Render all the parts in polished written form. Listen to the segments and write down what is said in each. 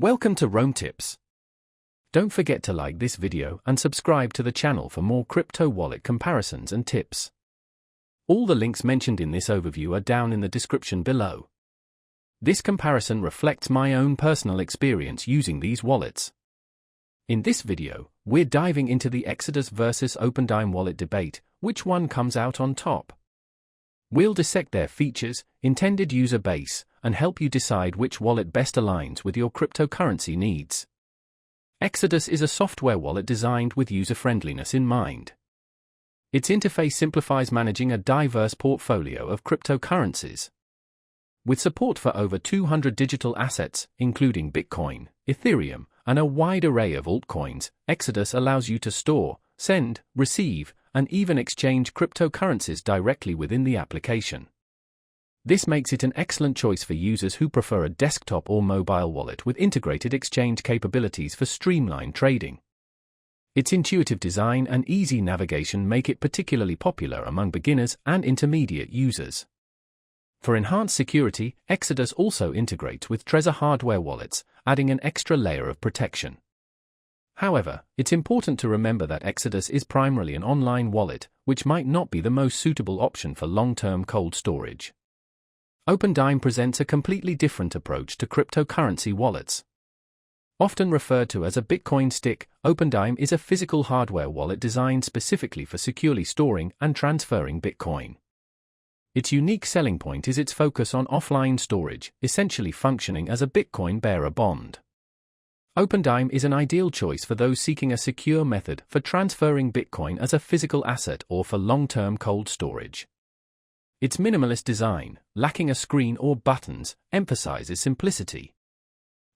Welcome to Rome Tips. Don't forget to like this video and subscribe to the channel for more crypto wallet comparisons and tips. All the links mentioned in this overview are down in the description below. This comparison reflects my own personal experience using these wallets. In this video, we're diving into the Exodus versus OpenDime wallet debate, which one comes out on top. We'll dissect their features, intended user base, and help you decide which wallet best aligns with your cryptocurrency needs. Exodus is a software wallet designed with user-friendliness in mind. Its interface simplifies managing a diverse portfolio of cryptocurrencies. With support for over 200 digital assets, including Bitcoin, Ethereum, and a wide array of altcoins, Exodus allows you to store, send, receive, and even exchange cryptocurrencies directly within the application. This makes it an excellent choice for users who prefer a desktop or mobile wallet with integrated exchange capabilities for streamlined trading. Its intuitive design and easy navigation make it particularly popular among beginners and intermediate users. For enhanced security, Exodus also integrates with Trezor hardware wallets, adding an extra layer of protection. However, it's important to remember that Exodus is primarily an online wallet, which might not be the most suitable option for long-term cold storage. OpenDime presents a completely different approach to cryptocurrency wallets. Often referred to as a Bitcoin stick, OpenDime is a physical hardware wallet designed specifically for securely storing and transferring Bitcoin. Its unique selling point is its focus on offline storage, essentially functioning as a Bitcoin bearer bond. OpenDime is an ideal choice for those seeking a secure method for transferring Bitcoin as a physical asset or for long-term cold storage. Its minimalist design, lacking a screen or buttons, emphasizes simplicity.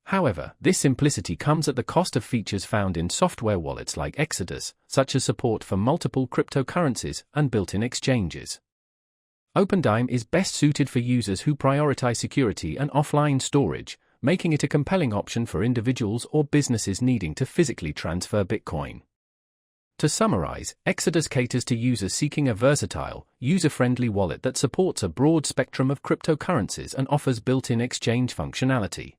However, this simplicity comes at the cost of features found in software wallets like Exodus, such as support for multiple cryptocurrencies and built-in exchanges. OpenDime is best suited for users who prioritize security and offline storage, making it a compelling option for individuals or businesses needing to physically transfer Bitcoin. To summarize, Exodus caters to users seeking a versatile, user-friendly wallet that supports a broad spectrum of cryptocurrencies and offers built-in exchange functionality.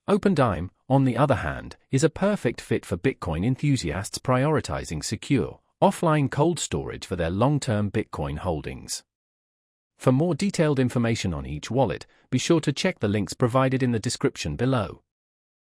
OpenDime, on the other hand, is a perfect fit for Bitcoin enthusiasts prioritizing secure, offline cold storage for their long-term Bitcoin holdings. For more detailed information on each wallet, be sure to check the links provided in the description below.